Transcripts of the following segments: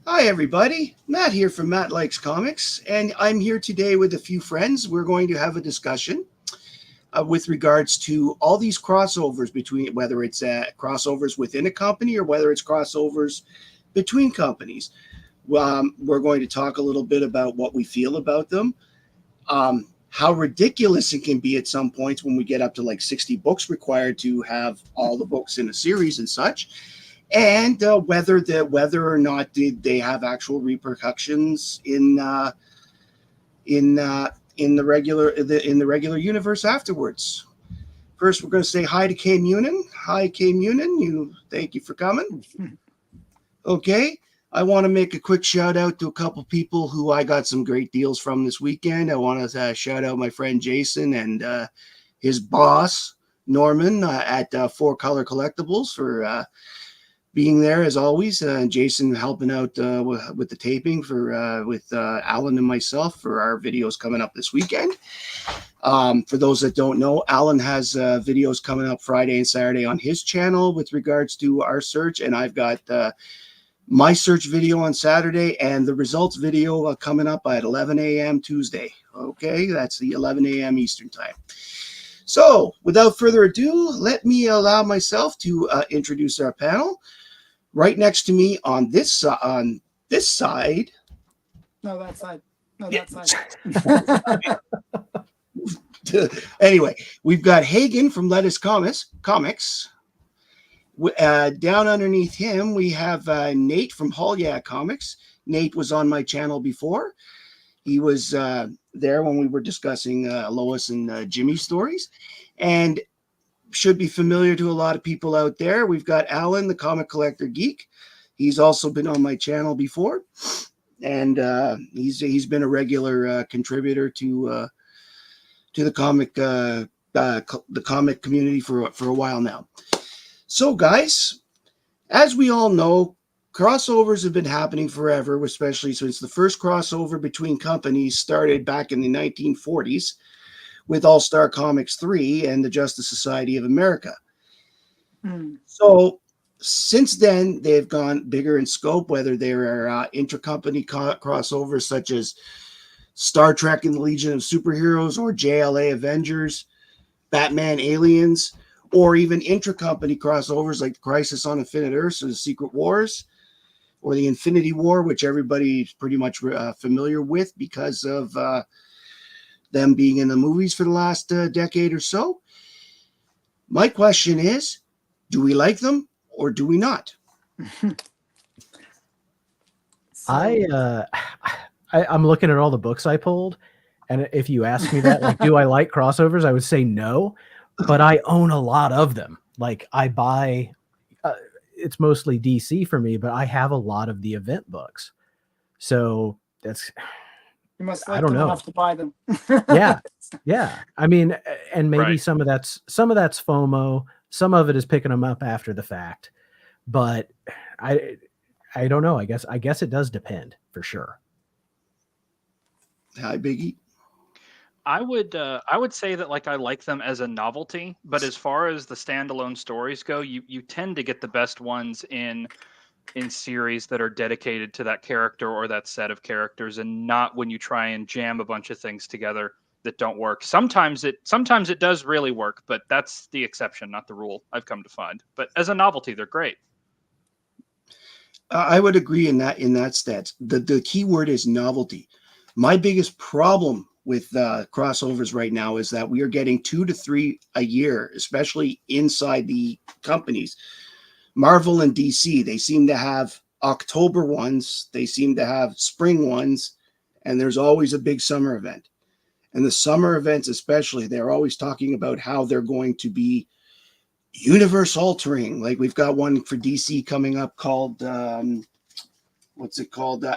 Hi, everybody. Matt here from Matt Likes Comics, and I'm here today with a few friends. We're going to have a discussion with regards to all these crossovers between whether it's crossovers within a company or whether it's crossovers between companies. We're going to talk a little bit about what we feel about them, how ridiculous it can be at some points when we get up to like 60 books required to have all the books in a series and such, and whether or not did they have actual repercussions in the regular universe afterwards. First, we're going to say hi to Kay Munin. Hi, Kay Munin. Thank you for coming. Okay. I want to make a quick shout out to a couple people who I got some great deals from this weekend. I want to shout out my friend Jason and his boss, Norman, at Four Color Collectibles for being there as always. Jason helping out with the taping with Allan and myself for our videos coming up this weekend. For those that don't know, Allan has videos coming up Friday and Saturday on his channel with regards to our search, and I've got my search video on Saturday and the results video coming up at 11 a.m. Tuesday. Okay, that's the 11 a.m. Eastern time. So, without further ado, let me allow myself to introduce our panel. Right next to me on this side. No, that side. No, that side. Anyway, we've got Hagen from Lettuce Comics. Down underneath him, we have Nate from Holyak Comics. Nate was on my channel before. He was there when we were discussing Lois and Jimmy stories, and should be familiar to a lot of people out there. We've got Allan, the Comic Collector Geek. He's also been on my channel before, and he's been a regular contributor to the comic community for a while now. So, guys, as we all know, crossovers have been happening forever, especially since the first crossover between companies started back in the 1940s with All-Star Comics 3 and the Justice Society of America. So, since then, they've gone bigger in scope, whether they are intercompany crossovers such as Star Trek and the Legion of Superheroes or JLA Avengers, Batman Aliens, or even intracompany crossovers like Crisis on Infinite Earths or the Secret Wars or the Infinity War, which everybody's pretty much familiar with because of them being in the movies for the last decade or so. My question is, do we like them or do we not? I'm looking at all the books I pulled, and if you ask me that, like, do I like crossovers? I would say no, but I own a lot of them. Like, I buy, it's mostly DC for me, but I have a lot of the event books. So that's, you must like them enough to buy them. Yeah. I mean, and maybe some of that's FOMO. Some of it is picking them up after the fact, but I don't know. I guess it does depend for sure. Hi, Biggie. I would say that, like, I like them as a novelty, but as far as the standalone stories go, you tend to get the best ones in series that are dedicated to that character or that set of characters, and not when you try and jam a bunch of things together that don't work. Sometimes it does really work, but that's the exception, not the rule, I've come to find. But as a novelty, they're great. I would agree in that stats. The key word is novelty. My biggest problem with crossovers right now is that we are getting 2 to 3 a year, especially inside the companies. Marvel and DC, they seem to have October ones, they seem to have spring ones, and there's always a big summer event. And the summer events especially, they're always talking about how they're going to be universe altering. Like, we've got one for DC coming up called,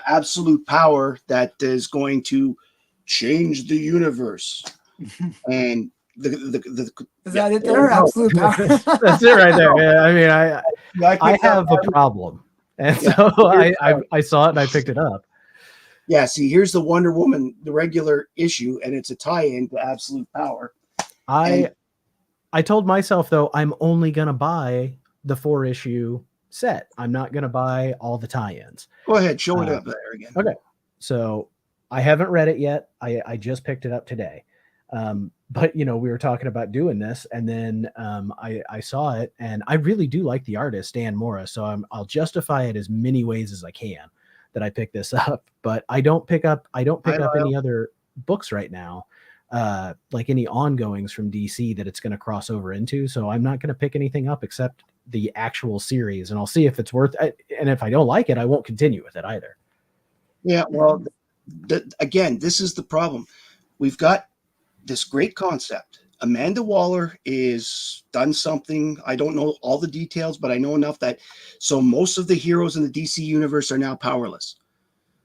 Absolute Power, that is going to change the universe. And is that it there? Absolute Power. That's it right there. Yeah, I mean, I have a problem, and so I saw it and I picked it up. Yeah, see, here's the Wonder Woman, the regular issue, and it's a tie-in to Absolute Power. I told myself, though, I'm only gonna buy the 4-issue set. I'm not going to buy all the tie-ins. Go ahead, show it up there again. Okay. So I haven't read it yet. I just picked it up today. But we were talking about doing this, and then I saw it, and I really do like the artist, Dan Morris. So I'll justify it as many ways as I can that I picked this up. But I don't pick up any other books right now, like any ongoings from DC that it's going to cross over into. So I'm not going to pick anything up except the actual series, and I'll see if it's worth it. And if I don't like it, I won't continue with it either. Yeah, well, again, this is the problem. We've got this great concept. Amanda Waller is done something. I don't know all the details, but I know enough that so most of the heroes in the DC universe are now powerless.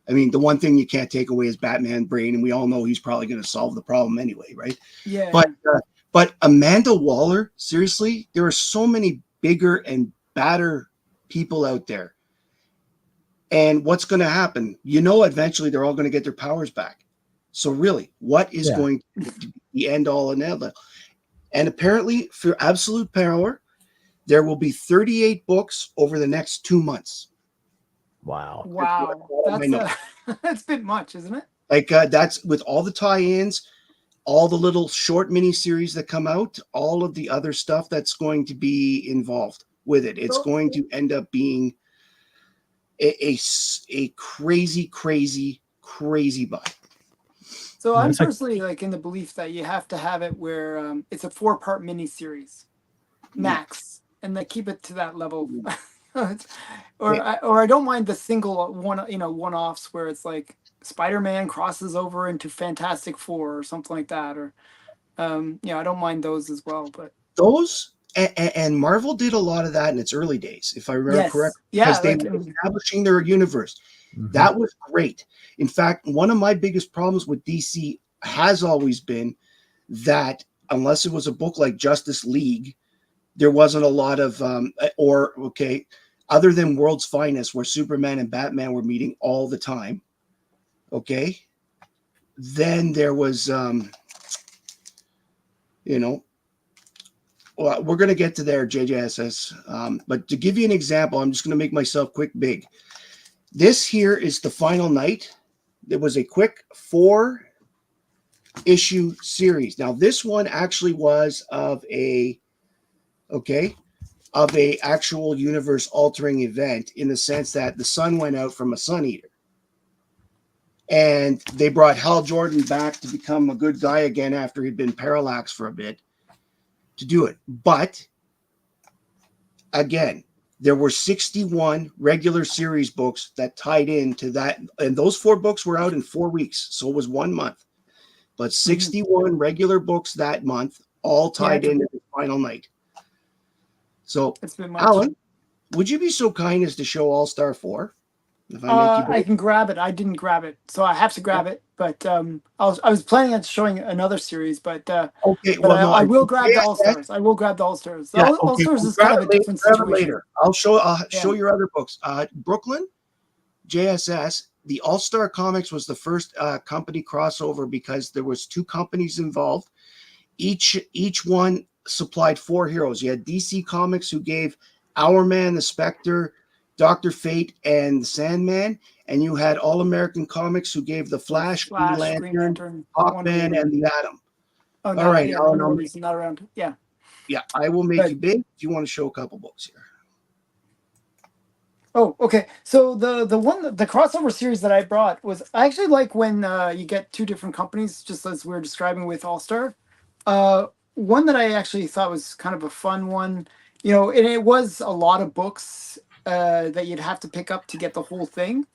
I mean, the one thing you can't take away is Batman brain, and we all know he's probably going to solve the problem anyway, right? Yeah. But Amanda Waller, seriously, there are so many bigger and badder people out there. And what's going to happen? Eventually they're all going to get their powers back. So really, what is going to be the end all and end all? And apparently, for absolute power, there will be 38 books over the next 2 months. Wow. That's a bit much, isn't it? Like that's with all the tie-ins, all the little short miniseries that come out, all of the other stuff that's going to be involved with it. It's going to end up being a crazy buy. So I'm personally like in the belief that you have to have it where it's a 4-part miniseries max, and they keep it to that level. I don't mind the single one-offs where it's like Spider-Man crosses over into Fantastic Four or something like that, or I don't mind those as well. But those and Marvel did a lot of that in its early days, if I remember correctly, because they were establishing their universe. Mm-hmm. That was great. In fact, one of my biggest problems with DC has always been that unless it was a book like Justice League, there wasn't a lot of other than World's Finest, where Superman and Batman were meeting all the time. Okay. Then there was, well, we're going to get to there, JJSS. But to give you an example, I'm just going to make myself big. This here is the final night. There was a quick 4-issue series. Now, this one actually was of a actual universe altering event, in the sense that the sun went out from a sun eater. And they brought Hal Jordan back to become a good guy again after he'd been parallaxed for a bit to do it. But again, there were 61 regular series books that tied into that. And those 4 books were out in 4 weeks. So it was 1 month. But 61 regular books that month, all tied into the final night. So, Allan, would you be so kind as to show All-Star 4? If I can grab it. I didn't grab it, so I have to grab it. But I was planning on showing another series, but I will grab the All-Stars. I will grab the All-Stars. The All-Stars is kind of a different situation. Later. I'll show your other books. Brooklyn, JSS, the All-Star Comics was the first company crossover because there was 2 companies involved. Each one supplied 4 heroes. You had DC Comics, who gave Hourman, the Spectre, Dr. Fate, and the Sandman, and you had All American Comics, who gave the Flash, Green Lantern, Hawkman, and the Atom. Oh, no, all right, he's not around. Yeah, I will make you big if you want to show a couple books here. Oh, okay. So the crossover series that I brought was, I actually like when you get 2 different companies, just as we were describing with All Star. One that I actually thought was kind of a fun one, and it was a lot of books that you'd have to pick up to get the whole thing,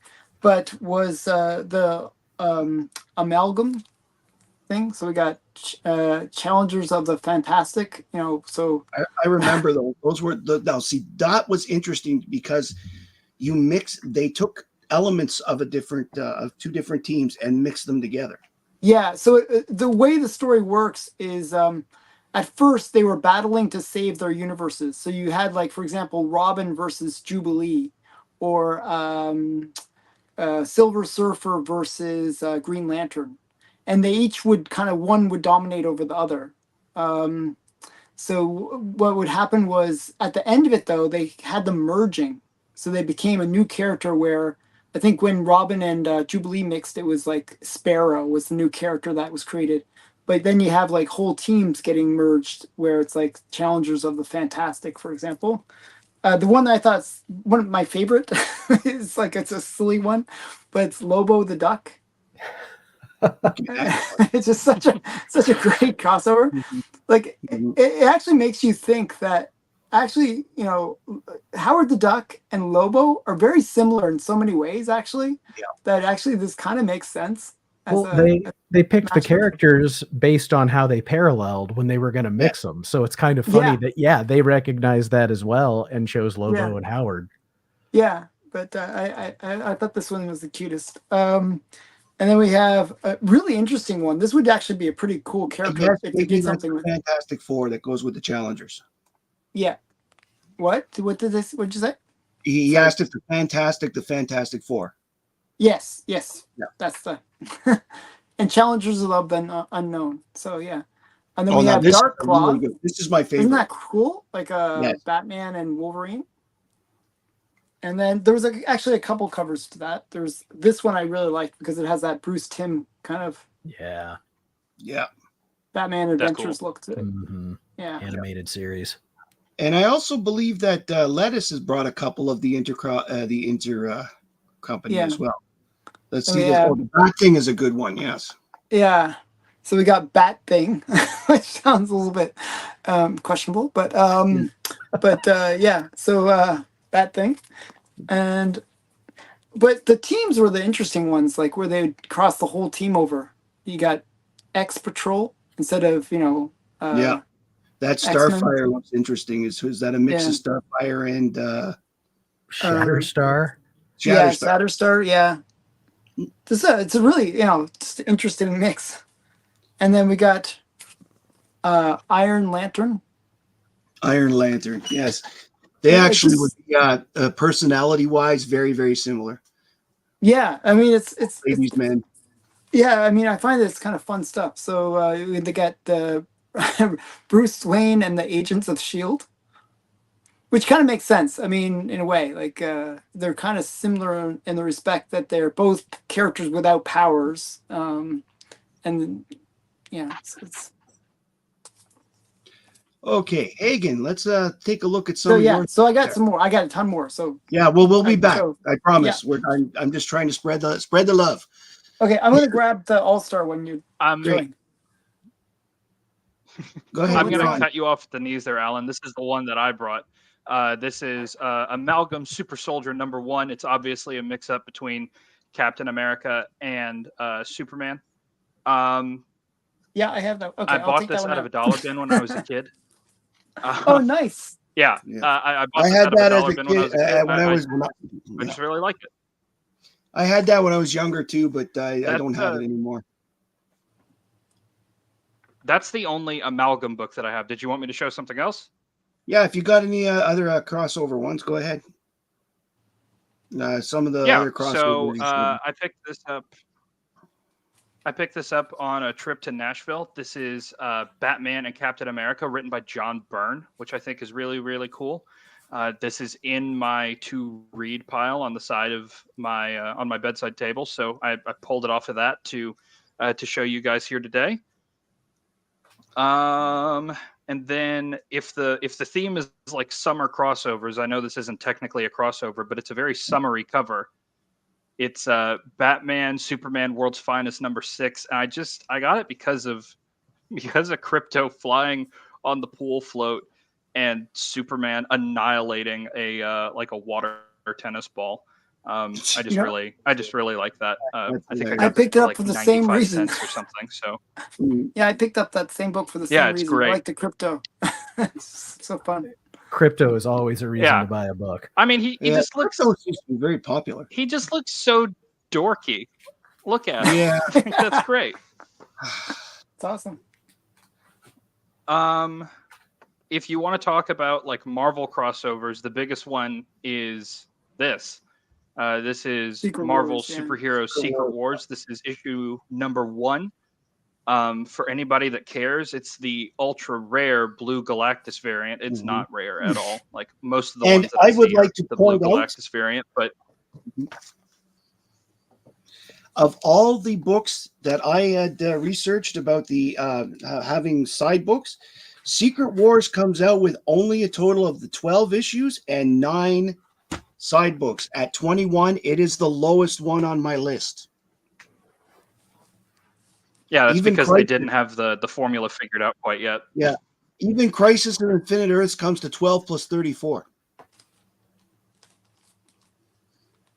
but was the amalgam thing. So we got Challengers of the Fantastic, so I remember those were that was interesting because they took elements of of 2 different teams and mixed them together. Yeah, so the way the story works is at first they were battling to save their universes. So you had, like, for example, Robin versus Jubilee, or Silver Surfer versus Green Lantern. And they each would one would dominate over the other. So what would happen was at the end of it, though, they had them merging. So they became a new character where I think when Robin and Jubilee mixed, it was like Sparrow was the new character that was created. But then you have like whole teams getting merged where it's like Challengers of the Fantastic, for example. The one that I thought is one of my favorite is like it's a silly one, but it's Lobo the Duck. It's just such a great crossover. Like it actually makes you think that actually, you know, Howard the Duck and Lobo are very similar in so many ways. Actually, that actually this kind of makes sense. Well, they picked the characters based on how they paralleled when they were going to mix them. So it's kind of funny that they recognized that as well and chose Lobo and Howard. Yeah, but I thought this one was the cutest. And then we have a really interesting one. This would actually be a pretty cool character if they did something with Fantastic Four that goes with the Challengers. Yeah. What did this? What'd you say? He asked if the Fantastic Four. Yes. Yeah. That's the and Challengers of the Unknown. So yeah. And then we have Dark Claw. Really this is my favorite. Isn't that cool? Like Batman and Wolverine. And then there was actually a couple covers to that. There's this one I really liked because it has that Bruce Timm kind of Batman Adventures look to it. Mm-hmm. Yeah, animated series. And I also believe that Lettuce has brought a couple of the inter company as well. Let's see. The Bat Thing is a good one. Yes. Yeah. So we got Bat Thing, which sounds a little bit questionable, but yeah. So Bat Thing, but the teams were the interesting ones, like where they would cross the whole team over. You got X Patrol instead of that Starfire looks interesting. Is that a mix of Starfire and Shatterstar? Shatterstar. Yeah, it's a really just interesting mix. And then we got Iron Lantern. Iron Lantern, yes. They actually would personality-wise very, very similar. Yeah, I mean it's ladies, men. Yeah, I mean I find it's kind of fun stuff. So they got Bruce Wayne and the Agents of S.H.I.E.L.D., which kind of makes sense. I mean, in a way, like they're kind of similar in the respect that they're both characters without powers, and it's okay, Hagen. Let's take a look at some. So I got some more. I got a ton more. So we'll be back. I promise. I'm just trying to spread the love. Okay, I'm gonna grab the All-Star when you're doing. Go ahead. I'm gonna cut you off at the knees there, Allan. This is the one that I brought. This is Amalgam Super Soldier #1. It's obviously a mix-up between Captain America and Superman. Yeah, I have that. Okay, I bought this out of a dollar bin when I was a kid. Oh, nice. Yeah. I bought this out of a dollar bin when I was a kid. I just really liked it. I had that when I was younger too, but I don't have it anymore. That's the only Amalgam book that I have. Did you want me to show something else? Yeah, if you got any other crossover ones, go ahead. Some of the other crossovers. So I picked this up. I picked this up on a trip to Nashville. This is Batman and Captain America, written by John Byrne, which I think is really, really cool. This is in my to-read pile on the side of my on my bedside table. So I pulled it off of that to show you guys here today. And then if the theme is like summer crossovers, I know this isn't technically a crossover, but it's a very summery cover. It's Batman, Superman, World's Finest #6. And I got it because of Crypto flying on the pool float and Superman annihilating a water tennis ball. I just really like that. I think I picked it up for the same reason or something. So yeah, I picked up that same book for the same reason. Great. I like the Crypto. It's so fun. Crypto is always a reason to buy a book. I mean, he just looks very popular. He just looks so dorky. Look at him. Yeah, I think that's great. It's awesome. If you want to talk about like Marvel crossovers, the biggest one is this. This is Marvel Superhero Secret Wars. This is issue #1. For anybody that cares, it's the ultra rare Blue Galactus variant. It's Mhm. not rare at all. Like most of the And ones that I I would see like are to the Blue point out, Galactus variant, but of all the books that I had researched about the having side books, Secret Wars comes out with only a total of the 12 issues and 9 side books. At 21, it is the lowest one on my list. yeah, that's Even because they Crisis, didn't have the formula figured out quite yet. yeah, even Crisis on Infinite Earths comes to 12 plus 34.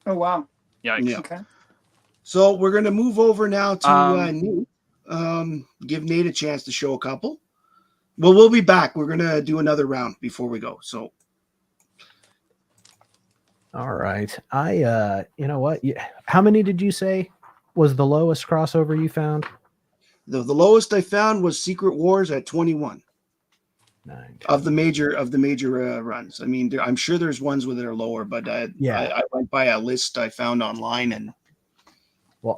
Oh wow. Yikes. Yeah. Okay. So we're going to move over now to Um, Nate. Give Nate a chance to show a couple. Well, we'll be back. We're going to do another round before we go. So, All right. You know what? How many did you say was the lowest crossover you found? the lowest I found was Secret Wars at 21 9, of the major runs. I mean, I'm sure there's ones that are lower, but Yeah. I went by a list I found online, and Well,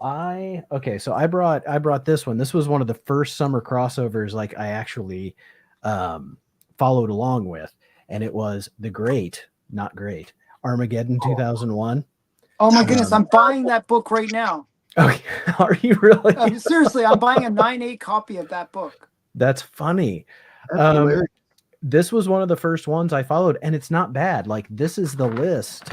so I brought this one. This was one of the first summer crossovers like I actually followed along with, and it was not great, Armageddon 2001. Oh my That was goodness, I'm buying that book right now. Okay, are you really? Seriously, I'm buying a 9/8 copy of that book. That's funny. that's hilarious. This was one of the first ones I followed, and it's not bad. Like, this is the list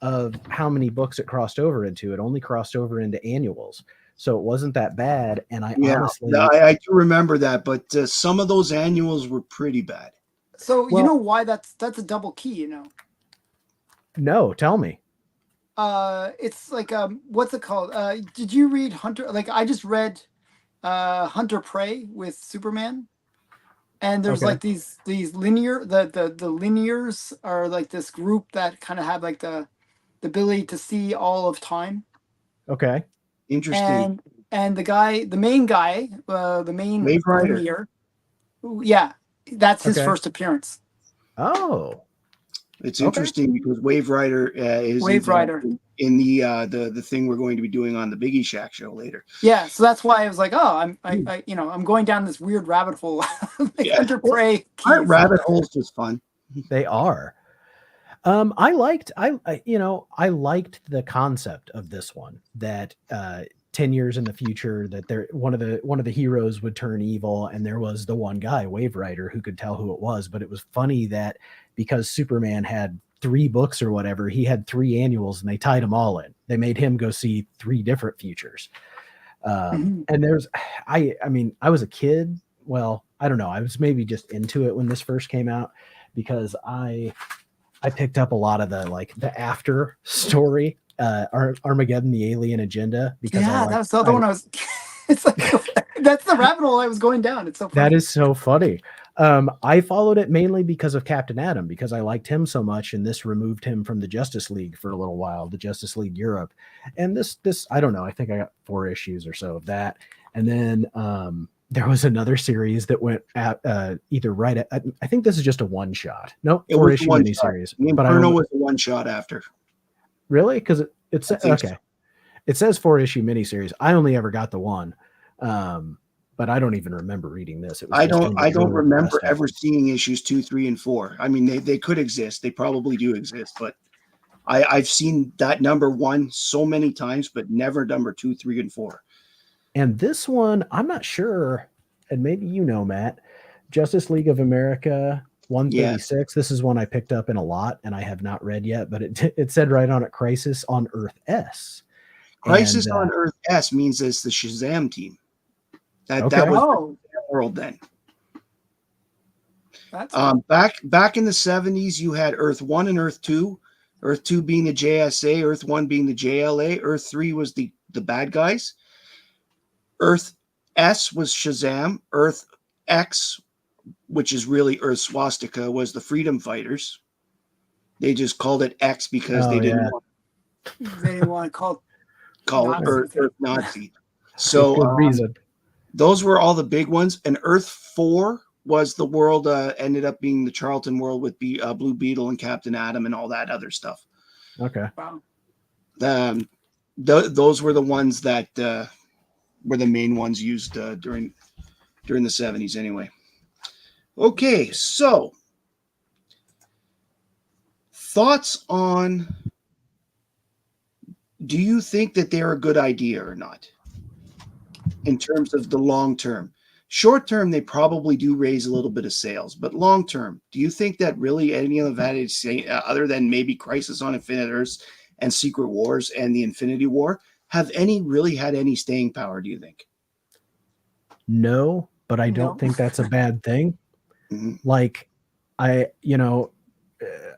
of how many books it crossed over into. It only crossed over into annuals, so it wasn't that bad. And I honestly, I do remember that, but some of those annuals were pretty bad. So you Well- know why that's a double key, you know? no, tell me. It's like what's it called? Did you read Hunter? Like I just read Hunter Prey with Superman. And there's Okay. like these linear the linears are like this group that kind of have like the ability to see all of time. Okay. Interesting. And the main guy, the main Wave Rider. linear, yeah, that's his Okay. first appearance. Oh, It's Okay. interesting because Wave Rider is Wave involved Rider. in the thing we're going to be doing on the Biggie Shack show later. Yeah, so that's why I was like, oh, I'm going down this weird rabbit hole. Like Yeah. Hunter Prey. Art keys. rabbit holes is fun. they are. I liked the concept of this one, that 10 years in the future that one of the heroes would turn evil, and there was the one guy, Wave Rider, who could tell who it was. But it was funny that because Superman had 3 books or whatever, he had 3 annuals, and they tied them all in. They made him go see 3 different futures. And I mean, I was a kid. Well, I don't know. I was maybe just into it when this first came out, because I picked up a lot of the after story, Armageddon, the Alien Agenda, because Yeah, that was the other one I was. It's like that's the rabbit hole I was going down. It's so funny. that is so funny. I followed it mainly because of Captain Atom, because I liked him so much, and this removed him from the Justice League for a little while, the Justice League Europe. And this I don't know, I think I got 4 issues or so of that. And then there was another series that went at either right at, I think this is just a one shot. Nope, It 4 was issue one miniseries. The But Inferno was the one shot after. really? Because it's I think okay. so. It says 4 issue miniseries. I only ever got the one. But I don't even remember reading this. It was I just in don't the Blue remember Request ever seeing issues 2, 3, and 4. I mean, they could exist. They probably do exist, but I've seen that number 1 so many times, but never number 2, 3, and 4. And this one, I'm not sure, and maybe you know, Matt, Justice League of America 136. This is one I picked up in a lot, and I have not read yet, but it said right on it, Crisis on Earth S. Crisis And, on Earth S means it's the Shazam team. That Okay. was Oh, the world then. that's Back in the 70s, you had Earth 1 and Earth 2. Earth 2 being the JSA, Earth 1 being the JLA, Earth 3 was the bad guys. Earth S was Shazam. Earth X, which is really Earth Swastika, was the Freedom Fighters. They just called it X because they didn't want they didn't want to call it Nazi. Earth Nazi. So good reason. those were all the big ones. And Earth 4 was the world, ended up being the Charlton world with Blue Beetle and Captain Atom and all that other stuff. Okay. Wow. Those were the ones that were the main ones used during the 70s anyway. Okay, so thoughts on, do you think that they're a good idea or not in terms of the long term? Short term, they probably do raise a little bit of sales, but long term, do you think that really any of that is other than maybe Crisis on Infinite Earths and Secret Wars and the Infinity War, have any really had any staying power, do you think? No, but I No. don't think that's a bad thing. Mhm. Like,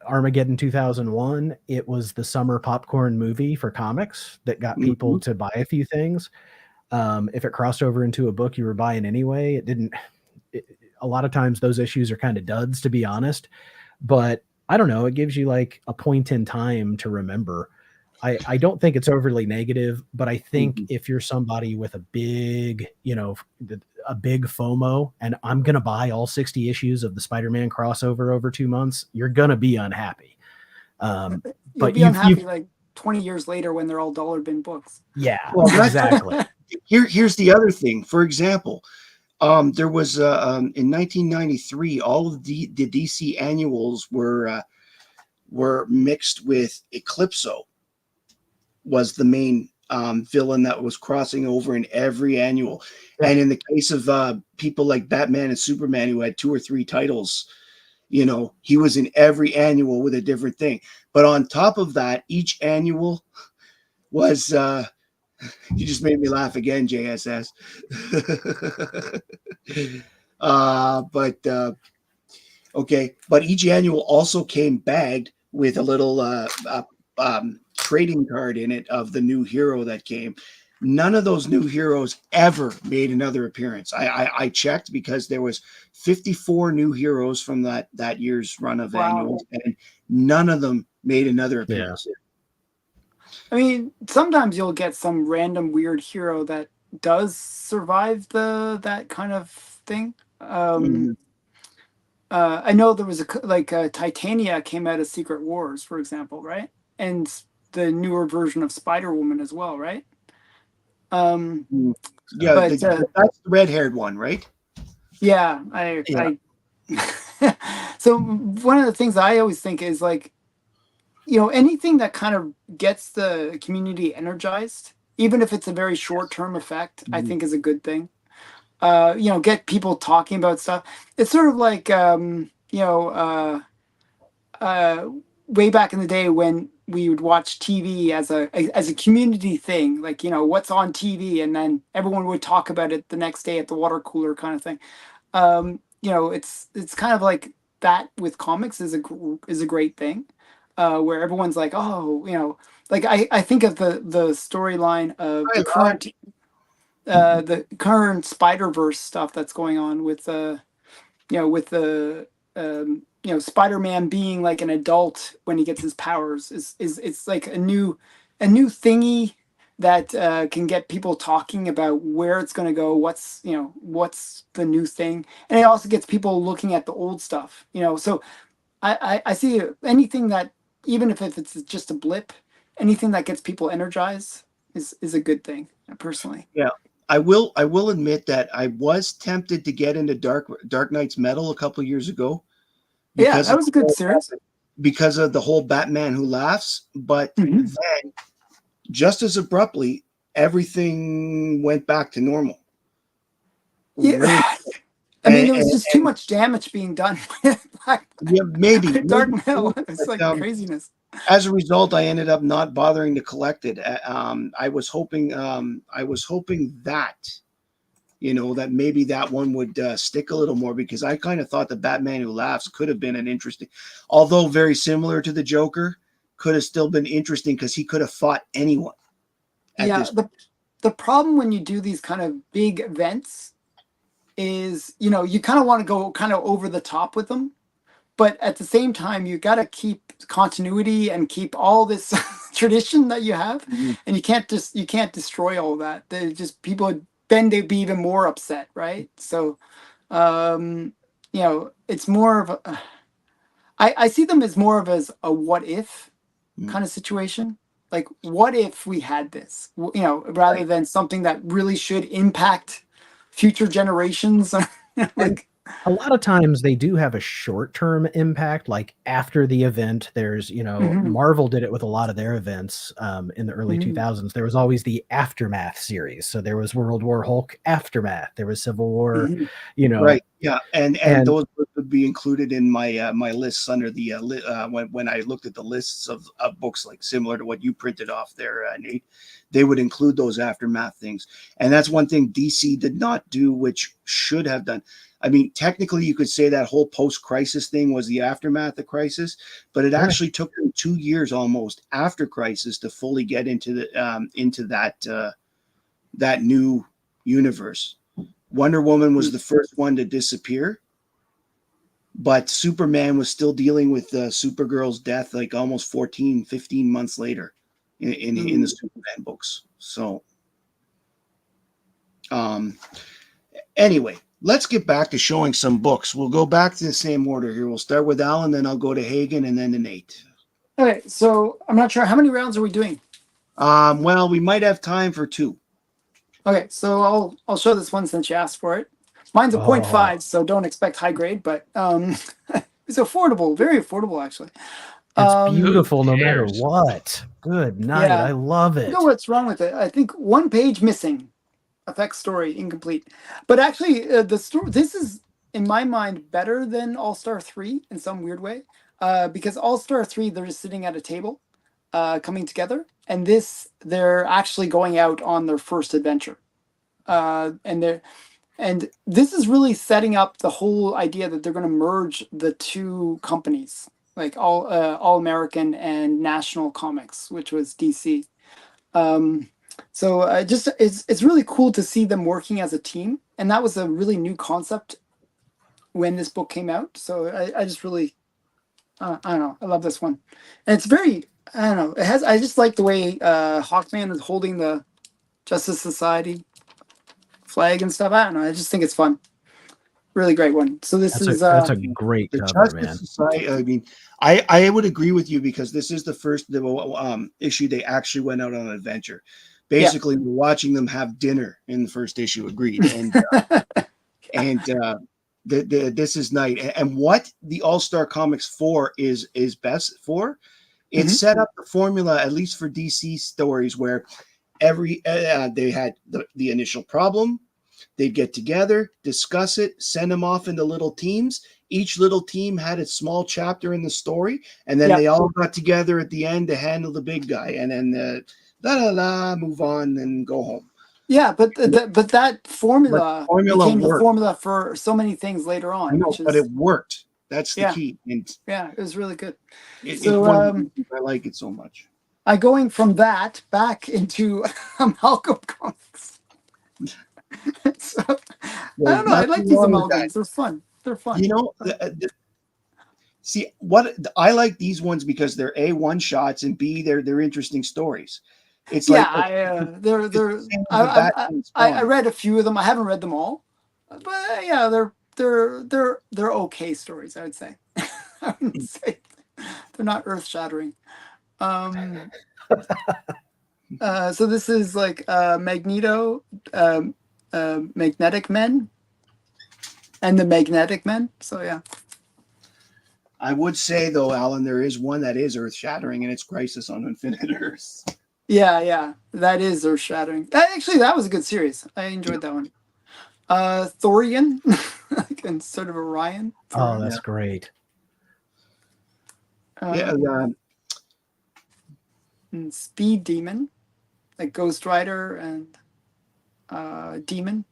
Armageddon 2001, it was the summer popcorn movie for comics that got people Mhm. to buy a few things. If it crossed over into a book you were buying anyway, it didn't. A lot of times those issues are kind of duds, to be honest. But I don't know. It gives you like a point in time to remember. I don't think it's overly negative, but I think Mhm. if you're somebody with a big, a big FOMO, and I'm going to buy all 60 issues of the Spider-Man crossover over 2 months, you're going to be unhappy. You'll But be unhappy like 20 years later when they're all dollar bin books. yeah, Well, exactly. Here's the other thing. For example, there was in 1993, all of the DC annuals were mixed with Eclipso, was the main villain that was crossing over in every annual. Yeah. And in the case of people like Batman and Superman, who had 2 or 3 titles, he was in every annual with a different thing. But on top of that, each annual was you just made me laugh again, JSS. Okay, but each annual also came bagged with a little trading card in it of the new hero that came. None of those new heroes ever made another appearance. I checked because there was 54 new heroes from that year's run of annuals, and none of them made another appearance. I mean, sometimes you'll get some random weird hero that does survive that kind of thing. Mhm. I know there was Titania came out of Secret Wars, for example, right? And the newer version of Spider-Woman as well, right? Yeah, but that's the red-haired one, right? yeah, Yeah. So one of the things I always think is like, anything that kind of gets the community energized, even if it's a very short-term effect, I think is a good thing. Get people talking about stuff. It's sort of like, way back in the day when we would watch TV as a community thing, like, what's on TV, and then everyone would talk about it the next day at the water cooler kind of thing. It's kind of like that with comics is a great thing, where everyone's like, oh, like I think of the storyline of the current Spider-Verse stuff that's going on with with the Spider-Man being like an adult when he gets his powers is it's like a new thingy that can get people talking about where it's going to go, what's the new thing, and it also gets people looking at the old stuff. So I see anything that, even if it's just a blip, anything that gets people energized is a good thing, personally. Yeah. I will admit that I was tempted to get into Dark Knight's Metal a couple of years ago Yeah, that was a good series. because of the whole Batman Who Laughs, but Mhm. then just as abruptly everything went back to normal. Yeah. I mean, there was just too much damage being done with maybe Dark Metal. It's but, like craziness. as a result, I ended up not bothering to collect it. I was hoping that that maybe that one would stick a little more, because I kind of thought the Batman Who Laughs could have been an interesting, although very similar to the Joker, could have still been interesting because he could have fought anyone. Yeah, the problem when you do these kind of big events is, you kind of want to go kind of over the top with them, but at the same time, you got to keep continuity and keep all this tradition that you have, and you can't destroy all that. They just people then they'd be even more upset, right? So, it's more of I see them as more of as a what if kind of situation. like, what if we had this? You know, rather than something that really should impact future generations. Like, A lot of times they do have a short-term impact, like after the event. There's, mhm, Marvel did it with a lot of their events in the early mhm, 2000s. There was always the Aftermath series. So there was World War Hulk Aftermath. There was Civil War, mhm. Right. Yeah. And and those would be included in my my lists under the when I looked at the lists of books like similar to what you printed off there, Nate. They would include those aftermath things, and that's one thing DC did not do, which should have done. I mean, technically, you could say that whole post-crisis thing was the aftermath of Crisis, but it right. actually took them 2 years almost after Crisis to fully get into that new universe. Wonder Woman was the first one to disappear, but Superman was still dealing with Supergirl's death like almost 14, 15 months later in the Mm. Superman books. So, um, anyway, let's get back to showing some books. We'll go back to the same order here. We'll start with Allan, then I'll go to Hagen, and then to Nate. Okay, so I'm not sure how many rounds are we doing. Well, we might have time for two. Okay, so I'll show this one since you asked for it. Mine's a Oh, 0.5, so don't expect high grade, but it's affordable, very affordable actually. it's Um, beautiful no matter cares? what. Good night. Yeah. I love I it. don't know what's wrong with it. I think one page missing. Effects story incomplete. But actually, the story. This is in my mind better than All Star 3 in some weird way, because All Star 3 they're just sitting at a table, coming together, and this they're actually going out on their first adventure, and this is really setting up the whole idea that they're going to merge the two companies, like All American and National Comics, which was DC. So just it's really cool to see them working as a team, and that was a really new concept when this book came out. So I just really I don't know, I love this one, and it's very, I don't know, it has, I just like the way Hawkman is holding the Justice Society flag and stuff. I don't know, I just think it's fun. Really great one. So this is That's a great The cover, Justice man. Society. I mean, I would agree with you because this is the first issue they actually went out on an adventure. Basically, we're watching them have dinner in the first issue. Agreed. And this is night. And what the All Star Comics 4 is best for, it Mhm. set up the formula at least for DC stories where they had the initial problem. They'd get together, discuss it, send them off into little teams. Each little team had its small chapter in the story, and then Yeah. they all got together at the end to handle the big guy, and then move on and go home. Yeah, but that formula formula became the worked. formula for so many things later I on, know, which but is it worked. That's the yeah, key, and yeah, it was really good. it's So one of the reasons I like it so much. I going from that back into Amalgam Comics. So I don't know. I like Nothing these wrong with that. amalgams. They're fun. They're fun. You know, see what I like these ones because they're A, one shots, and B, they're interesting stories. It's Yeah, like they're it's the same with the Batman I Spawn. read a few of them. I haven't read them all, but yeah, they're okay stories. I would say. I wouldn't say they're not earth shattering. So this is like Magneto, Magnetic Men, and the Magnetic Men. So yeah. I would say though, Alan, there is one that is earth shattering, and it's Crisis on Infinite Earths. Yeah, that is earth shattering. Actually, that was a good series. I enjoyed that one. Thorian, like instead of Orion. Oh, that's great. And Speed Demon, like Ghost Rider and Demon.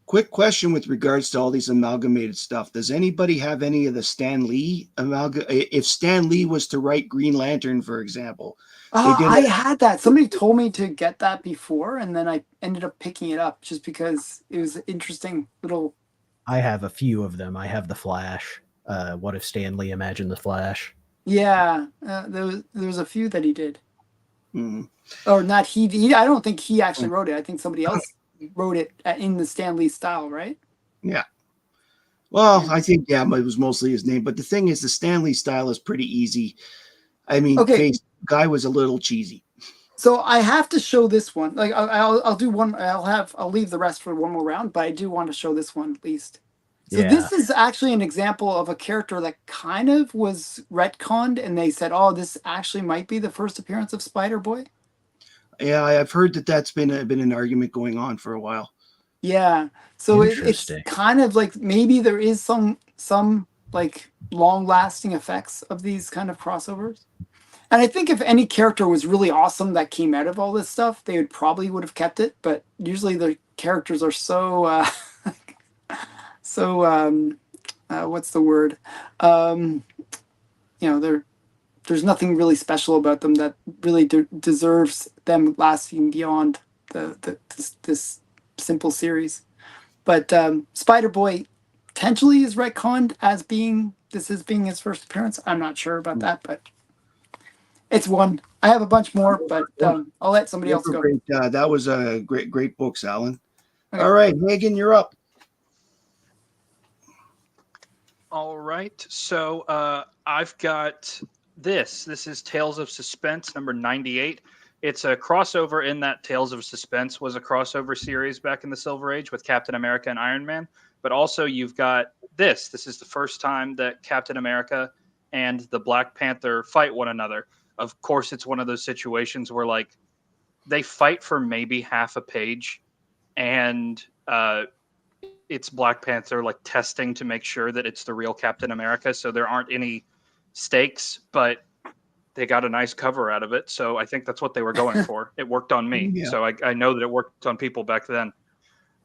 Quick question with regards to all these amalgamated stuff. Does anybody have any of the Stan Lee if Stan Lee was to write Green Lantern, for example? I had that. Somebody told me to get that before, and then I ended up picking it up just because it was an interesting little. I have a few of them. I have the Flash. What if Stan Lee imagined the Flash? Yeah, there was a few that he did. Mm-hmm. Or not he. I don't think he actually wrote it. I think somebody else wrote it in the Stan Lee style, right? Yeah. Well, I think it was mostly his name, but the thing is, the Stan Lee style is pretty easy. I mean, Okay. guy was a little cheesy. So I have to show this one. Like I'll do one. I'll leave the rest for one more round, but I do want to show this one at least. So Yeah. this is actually an example of a character that kind of was retconned, and they said, "Oh, this actually might be the first appearance of Spider-Boy." Yeah, I've heard that that's been an argument going on for a while. Yeah. So it's Interesting. kind of like maybe there is some like long-lasting effects of these kind of crossovers. And I think if any character was really awesome that came out of all this stuff, they would have kept it. But usually the characters are so what's the word? There's nothing really special about them that really deserves them lasting beyond this simple series. But Spider-Boy potentially is retconned as being his first appearance. I'm not sure about that, but it's one. I have a bunch more, but I'll let somebody else go. Great, that was a great books, Alan. Okay. All right, Hagen, you're up. All right. So I've got this. This is Tales of Suspense number 98. It's a crossover in that Tales of Suspense was a crossover series back in the Silver Age with Captain America and Iron Man. But also you've got this. This is the first time that Captain America and the Black Panther fight one another. Of course, it's one of those situations where like they fight for maybe half a page, and it's Black Panther like testing to make sure that it's the real Captain America. So there aren't any stakes, but they got a nice cover out of it. So I think that's what they were going for. It worked on me. Yeah. So I know that it worked on people back then.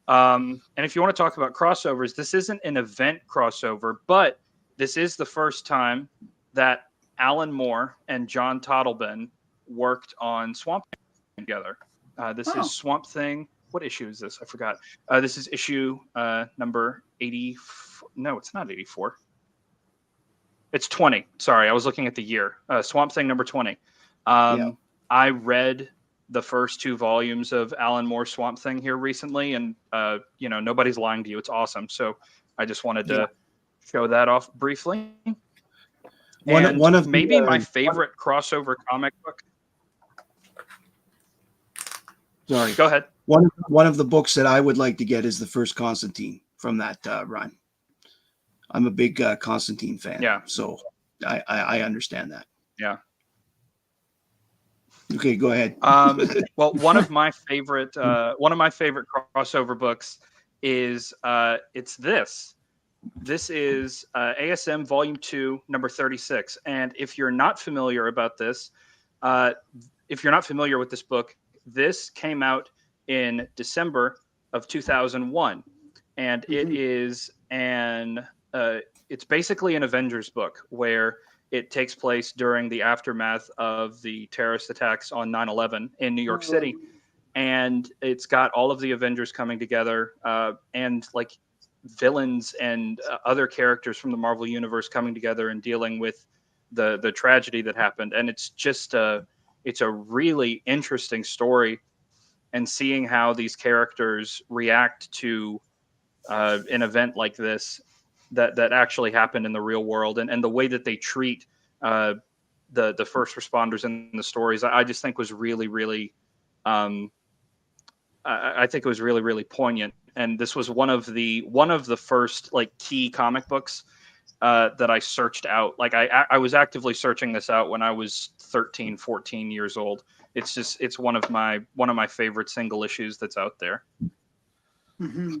And if you want to talk about crossovers, this isn't an event crossover, but this is the first time that Alan Moore and John Totleben worked on Swamp Thing together. This is Swamp Thing. What issue is this? I forgot. This is issue number 80. No, it's not 84. It's 20. Sorry, I was looking at the year. Swamp Thing number 20. I read the first 2 volumes of Alan Moore's Swamp Thing here recently, and nobody's lying to you. It's awesome. So I just wanted to show that off briefly. One of maybe my favorite crossover comic book. Sorry, go ahead. One of the books that I would like to get is the first Constantine from that run. I'm a big Constantine fan. Yeah. So I understand that. Yeah. Okay, go ahead. Well, one of my favorite crossover books is it's this. This is ASM Volume 2, number 36. And if you're not familiar about this, if you're not familiar with this book, this came out in December of 2001, and it is it's basically an Avengers book where it takes place during the aftermath of the terrorist attacks on 9/11 in New York City, and it's got all of the Avengers coming together and like villains and other characters from the Marvel universe coming together and dealing with the tragedy that happened. And it's just it's a really interesting story, and seeing how these characters react to an event like this that actually happened in the real world, and the way that they treat the first responders in the stories, I just think was really, really I think it was really, really poignant. And this was one of the first like key comic books that I searched out. Like I was actively searching this out when I was 13, 14 years old. It's one of my favorite single issues that's out there. Mm-hmm.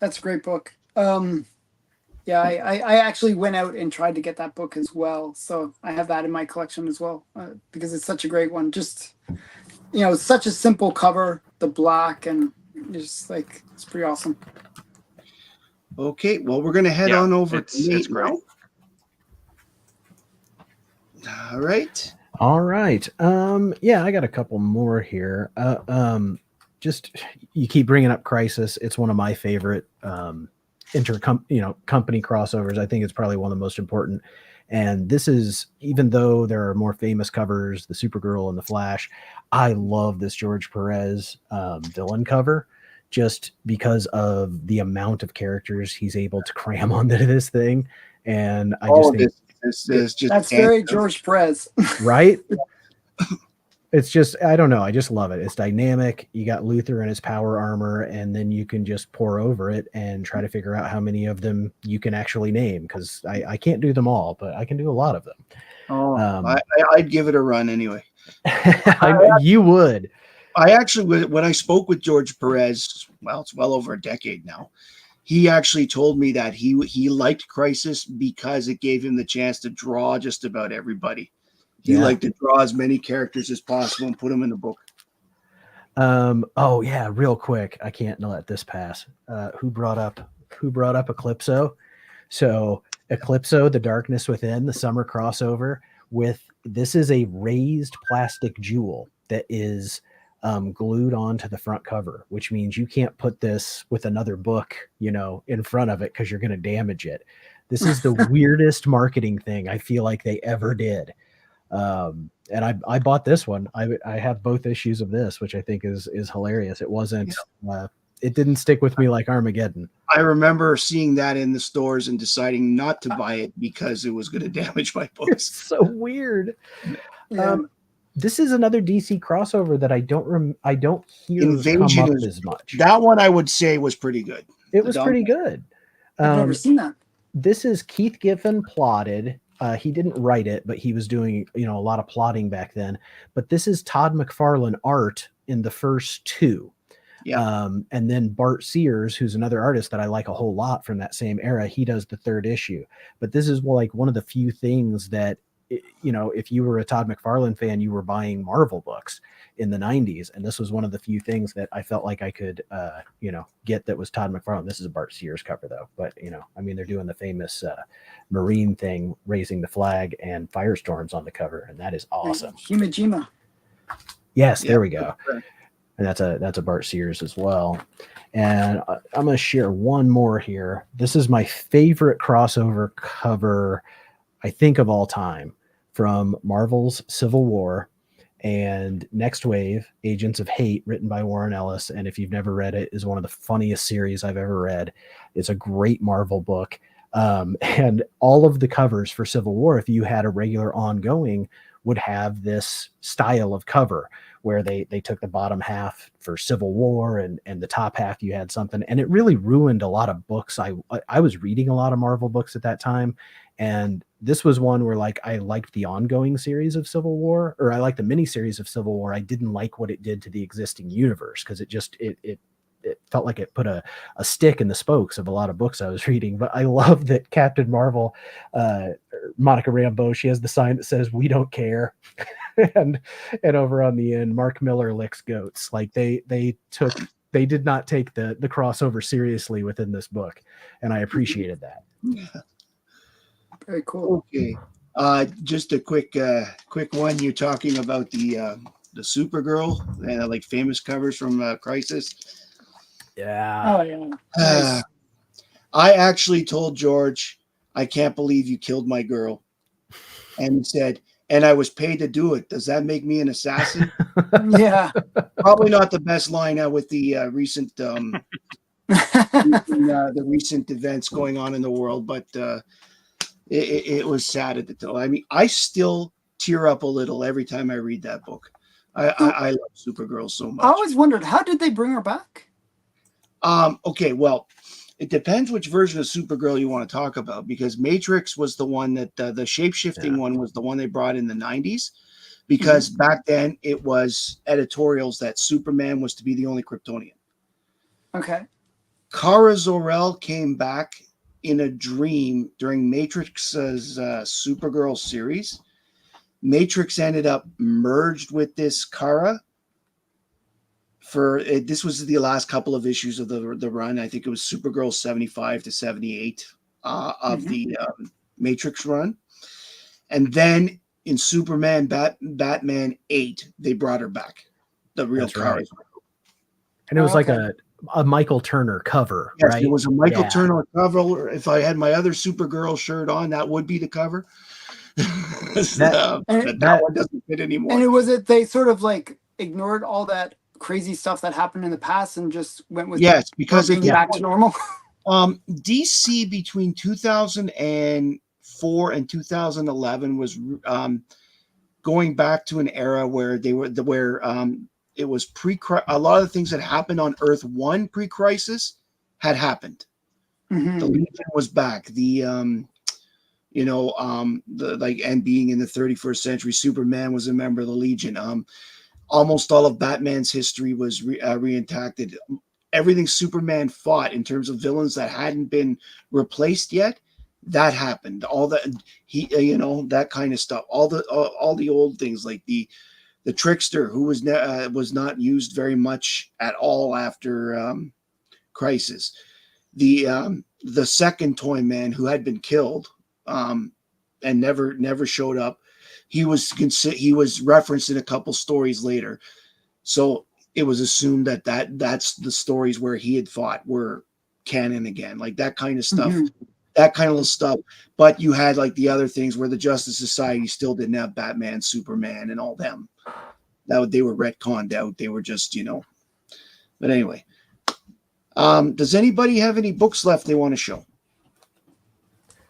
That's a great book. Yeah, I actually went out and tried to get that book as well. So I have that in my collection as well because it's such a great one. Just, such a simple cover, the black, and just like, it's pretty awesome. Okay, well, we're going to head on over to Nate. It's great. All right. Yeah, I got a couple more here. Just you keep bringing up Crisis. It's one of my favorite company crossovers. I think it's probably one of the most important. And this is, even though there are more famous covers, the Supergirl and the Flash, I love this George Perez villain cover just because of the amount of characters he's able to cram onto this thing. And I just think this is just that's very George Perez, right. It's just, I don't know. I just love it. It's dynamic. You got Luther in his power armor, and then you can just pour over it and try to figure out how many of them you can actually name. Because I can't do them all, but I can do a lot of them. Oh, I'd give it a run anyway. You would. I actually, when I spoke with George Perez, well, it's well over a decade now. He actually told me that he liked Crisis because it gave him the chance to draw just about everybody. He liked to draw as many characters as possible and put them in the book. Oh yeah, real quick. I can't let this pass. Who brought up Eclipso? So Eclipso, The Darkness Within, the summer crossover with this is a raised plastic jewel that is glued onto the front cover, which means you can't put this with another book, in front of it because you're going to damage it. This is the weirdest marketing thing I feel like they ever did. And I bought this one. I have both issues of this, which I think is hilarious. It wasn't, it didn't stick with me like Armageddon. I remember seeing that in the stores and deciding not to buy it because it was going to damage my books. It's so weird. Yeah. This is another DC crossover that I don't hear Invasion come up is, as much. That one I would say was pretty good. It was pretty good. I've never seen that. This is Keith Giffen plotted. He didn't write it, but he was doing, a lot of plotting back then. But this is Todd McFarlane art in the first two. Yeah. And then Bart Sears, who's another artist that I like a whole lot from that same era, he does the third issue. But this is like one of the few things that, if you were a Todd McFarlane fan, you were buying Marvel books in the 90s. And this was one of the few things that I felt like I could, get that was Todd McFarlane. This is a Bart Sears cover, though. But, they're doing the famous Marine thing, raising the flag and firestorms on the cover. And that is awesome. Himajima. Yes, there we go. And that's a Bart Sears as well. And I'm going to share one more here. This is my favorite crossover cover, I think, of all time, from Marvel's Civil War and Next Wave, Agents of Hate, written by Warren Ellis. And if you've never read it, is one of the funniest series I've ever read. It's a great Marvel book. And all of the covers for Civil War, if you had a regular ongoing, would have this style of cover where they took the bottom half for Civil War and the top half you had something. And it really ruined a lot of books. I was reading a lot of Marvel books at that time. And this was one where I liked the ongoing series of Civil War, or I liked the miniseries of Civil War. I didn't like what it did to the existing universe because it felt like it put a stick in the spokes of a lot of books I was reading. But I love that Captain Marvel, Monica Rambeau, she has the sign that says, "We don't care." and over on the end, Mark Miller licks goats. They did not take the crossover seriously within this book. And I appreciated that. Very cool. Okay. Just a quick one. You're talking about the Supergirl and famous covers from Crisis. Yeah. Oh yeah. Nice. I actually told George, "I can't believe you killed my girl," and he said, "And I was paid to do it. Does that make me an assassin?" Yeah. Probably not the best line out with the recent the recent events going on in the world, but it was sad at the time. I mean, I still tear up a little every time I read that book. I love Supergirl so much. I always wondered, how did they bring her back? Okay, well, it depends which version of Supergirl you want to talk about, because Matrix was the one that the shape-shifting one was the one they brought in the 90s, because back then it was editorials that Superman was to be the only Kryptonian. Okay. Kara Zor-El came back in a dream during Matrix's Supergirl series. Matrix ended up merged with this Kara. This was the last couple of issues of the run. I think it was Supergirl 75 to 78 of the Matrix run. And then in Superman Batman 8, they brought her back. The real Kara. Right. And it was like a Michael Turner cover, yes, right? It was a Michael Turner cover. If I had my other Supergirl shirt on, that would be the cover. that one doesn't fit anymore. And they sort of ignored all that crazy stuff that happened in the past and just went with because it back to normal. DC between 2004 and 2011 was going back to an era where it was a lot of the things that happened on Earth 1 pre-crisis had happened. Mhm. The Legion was back. And being in the 31st century, Superman was a member of the Legion. Almost all of Batman's history was reenacted. Everything Superman fought in terms of villains that hadn't been replaced yet, that happened. All that that kind of stuff. All the old things like the Trickster, who was not used very much at all after Crisis. The second Toy Man, who had been killed and never showed up. He was referenced in a couple stories later, so it was assumed that's the stories where he had fought were canon again, like that kind of stuff. Mhm. That kind of stuff. But you had like the other things where the Justice Society still didn't have Batman, Superman, and all them. They were retconned out. They were just, But anyway, does anybody have any books left they want to show?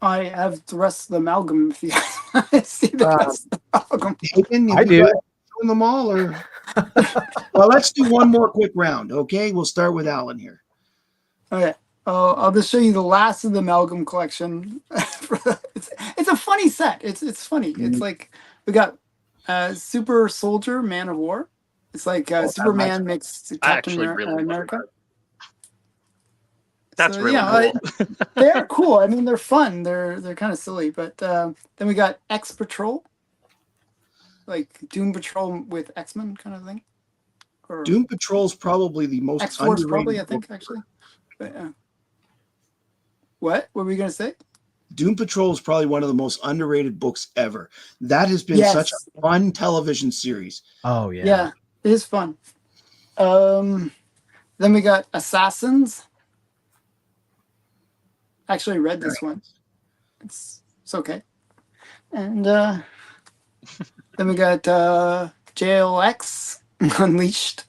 I have the rest of the amalgam. If you guys want to see the rest of the amalgam. Hagen, I do. Showing them all, or well, let's do one more quick round. Okay, we'll start with Allan here. Okay. I'll just show you the last of the amalgam collection. It's a funny set. It's funny. It's like we got Super Soldier, Man of War. It's like Superman mixed I Captain actually really love America. That's So, really yeah, cool. They're cool. I mean, they're fun. They're kind of silly. But then we got X Patrol, like Doom Patrol with X-Men kind of thing. Or Doom Patrol's probably the most X-Force, underrated probably, I book think, ever. actually. But, yeah. What were we going to say? Doom Patrol is probably one of the most underrated books ever. That has been Yes. such a fun television series. Oh yeah. Yeah, it is fun. Then we got Assassins. Actually, I read this one. It's okay. And then we got JLX Unleashed.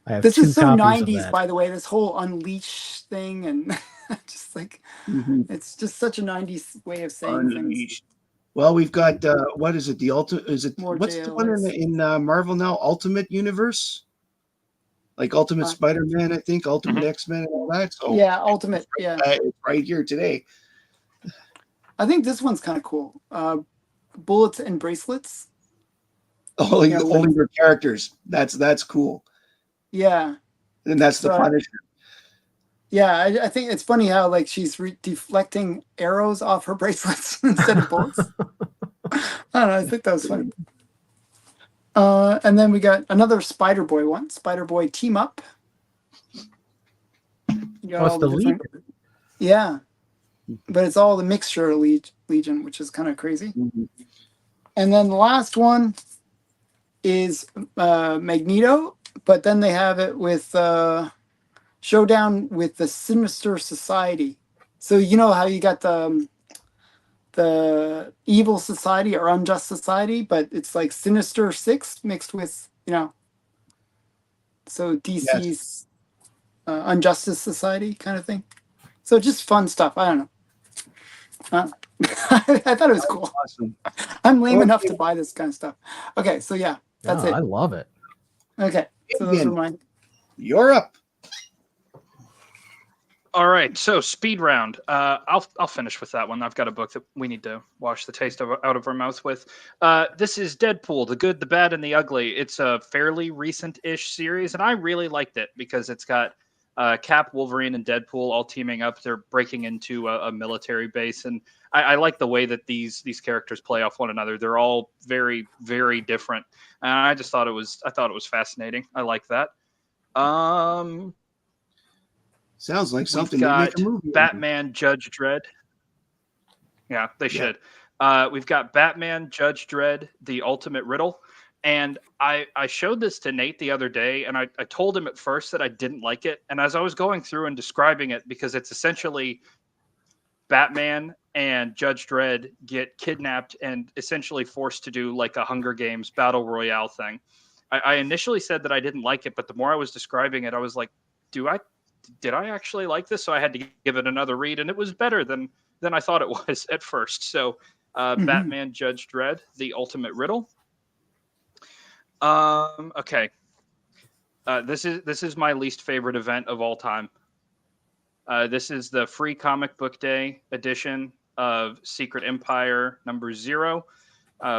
I have This two is so copies of 90s, that. by the way. This whole Unleash thing, and just like it's just such a 90s way of saying things. Unleashed. Well, we've got what is it? The ultimate? Is it More what's the one JLX. in Marvel now? Ultimate Universe, like Ultimate Spider-Man, I think, Ultimate X-Men, and all that. So Yeah, Ultimate. Yeah, it's right here today. I think this one's kind of cool. Bullets and Bracelets. Only Yeah, only their characters. That's cool. Yeah. And that's the So Punisher. Yeah, I think it's funny how like she's deflecting arrows off her bracelets instead of bullets. I don't know. I think that was funny. And then we got another Spider Boy one. Spider Boy Team Up. You got Oh, it's all the different- Yeah, but it's all the mixture of Legion, which is kind of crazy. And then the last one is Magneto, but then they have it with Showdown with the Sinister Society. So you know how you got the Evil Society or Unjust Society, but it's like Sinister Six mixed with, so DC's Unjustice Society kind of thing. So just fun stuff. I don't know. I thought it was cool. Awesome. I'm lame enough to buy this kind of stuff. Okay, so yeah, that's Oh, it. I love it. Okay, so those are mine. You're up. All right, so speed round. I'll finish with that one. I've got a book that we need to wash the taste out of our mouth with. This is Deadpool: The Good, the Bad, and the Ugly. It's a fairly recent-ish series, and I really liked it because it's got Cap, Wolverine, and Deadpool all teaming up. They're breaking into a military base, and I like the way that these characters play off one another. They're all very, very different, and I thought it was fascinating. I like that. Sounds like something We've to got make a movie. Batman, Judge Dredd. Yeah, they should. We've got Batman, Judge Dredd, The Ultimate Riddle. And I showed this to Nate the other day, and I told him at first that I didn't like it. And as I was going through and describing it, because it's essentially Batman and Judge Dredd get kidnapped and essentially forced to do like a Hunger Games battle royale thing. I initially said that I didn't like it, but the more I was describing it, I was like, did I actually like this? So I had to give it another read, and it was better than I thought it was at first. So Batman Judge Dredd, The Ultimate Riddle. Okay. This is my least favorite event of all time. This is the free comic book day edition of Secret Empire number 0.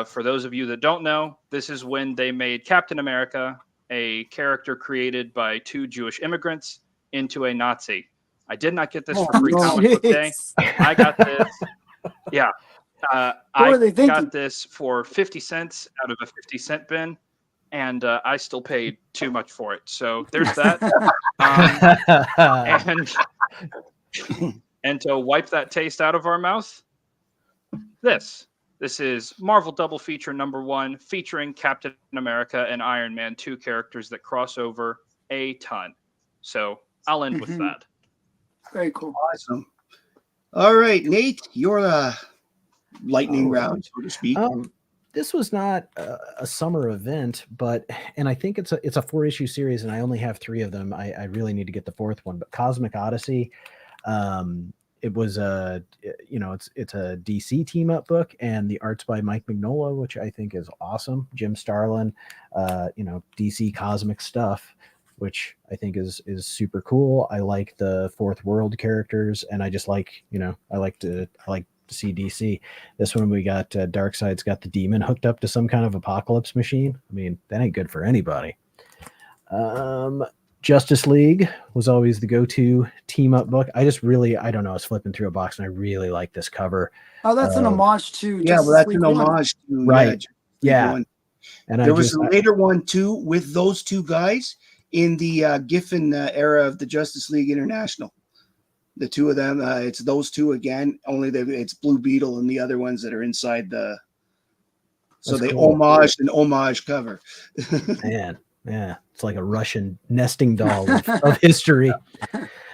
For those of you that don't know, this is when they made Captain America, a character created by 2 Jewish immigrants, into a Nazi. I did not get this for free comic book day. I got this. Yeah. I got this for 50 cents out of a 50-cent bin, and I still paid too much for it. So there's that. And to wipe that taste out of our mouth, this is Marvel Double Feature number 1, featuring Captain America and Iron Man, 2 characters that cross over a ton. So I'll end with that. Very cool. Awesome. All right, Nate, your lightning round, so to speak. This was not a summer event, and I think it's a 4-issue series, and I only have 3 of them. I really need to get the 4th one, but Cosmic Odyssey. It was it's a DC team up book, and the art's by Mike Mignola, which I think is awesome. Jim Starlin, DC cosmic stuff, which I think is super cool. I like the Fourth World characters, and I just like, I like to see DC. This one we got Darkseid's got the demon hooked up to some kind of apocalypse machine. I mean, that ain't good for anybody. Justice League was always the go-to team up book. I don't know, I was flipping through a box and I really like this cover. Oh, that's an homage to that's an homage to right. Yeah. And there was a later one too with those 2 guys in the Giffen era of the Justice League International. The 2 of them, it's those 2 again, only it's Blue Beetle and the other ones that are inside the. So that's they cool. Homaged an homage cover. Man, yeah, it's like a Russian nesting doll of history.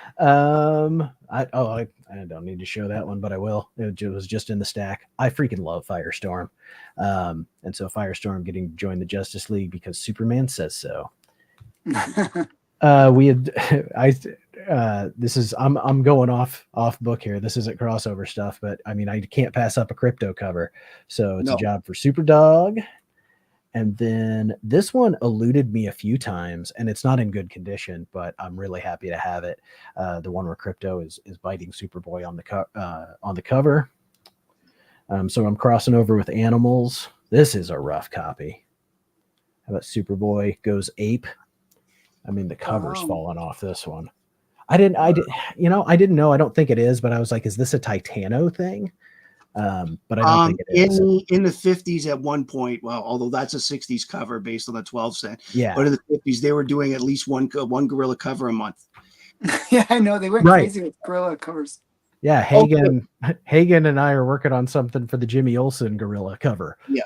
I don't need to show that one, but I will. It was just in the stack. I freaking love Firestorm, and so Firestorm getting to join the Justice League because Superman says so. I'm going off book here. This isn't crossover stuff, but I mean, I can't pass up a Crypto cover. So it's a job for Superdog. And then this one eluded me a few times, and it's not in good condition, but I'm really happy to have it. The one where Crypto is biting Superboy on the cover. So I'm crossing over with Animals. This is a rough copy. How about Superboy goes ape? I mean, the cover's falling off this one. I didn't know. I don't think it is, but I was like, is this a Titano thing? But I don't think it is. In the 50s at one point, well, although that's a 60s cover based on the 12 cent. Yeah. But in the 50s, they were doing at least one Gorilla cover a month. Yeah, I know. They went crazy with Gorilla covers. Yeah, Hagen and I are working on something for the Jimmy Olsen Gorilla cover. Yeah.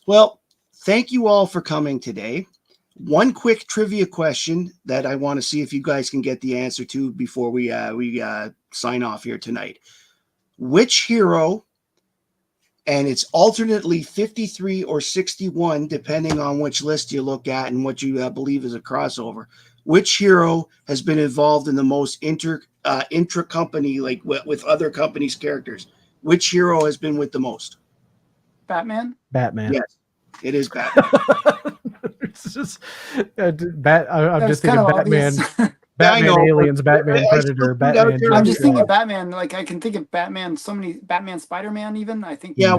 Well, thank you all for coming today. One quick trivia question that I want to see if you guys can get the answer to before we sign off here tonight. Which hero, and it's alternately 53 or 61, depending on which list you look at and what you believe is a crossover, which hero has been involved in the most intra-company, like with other companies' characters? Which hero has been with the most? Batman? Yes, it is Batman. It's just I'm just thinking Batman. Batman Aliens, Batman Predator, Batman. I'm just thinking Batman. Like I can think of Batman. So many Batman, Spider-Man. Even I think. Yeah,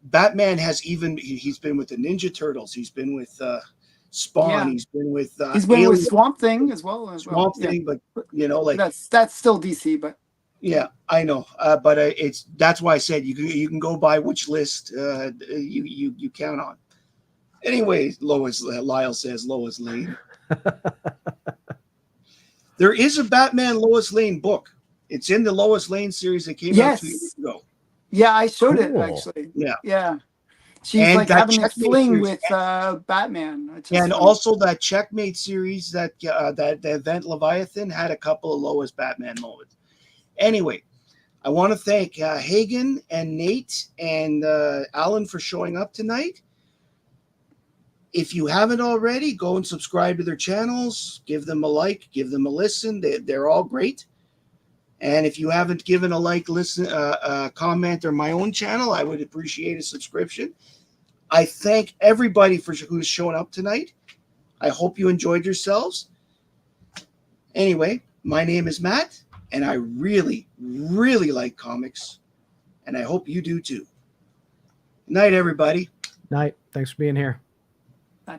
Batman has he's been with the Ninja Turtles. He's been with Spawn. Yeah. He's been with Swamp Thing as well. Swamp Thing, but like that's still DC. But yeah, I know. But that's why I said you can go by which list you count on. Anyways, Lyle says Lois Lane. There is a Batman Lois Lane book. It's in the Lois Lane series that came out 2 years ago. Yeah, I showed it actually. Yeah. She's and like having a fling with Batman. And also that Checkmate series that the event Leviathan had a couple of Lois Batman moments. Anyway, I want to thank Hagen and Nate and Allan for showing up tonight. If you haven't already, go and subscribe to their channels. Give them a like. Give them a listen. They're all great. And if you haven't given a like, listen, comment on my own channel, I would appreciate a subscription. I thank everybody who's shown up tonight. I hope you enjoyed yourselves. Anyway, my name is Matt, and I really, really like comics, and I hope you do too. Good night, everybody. Night. Thanks for being here. Bye.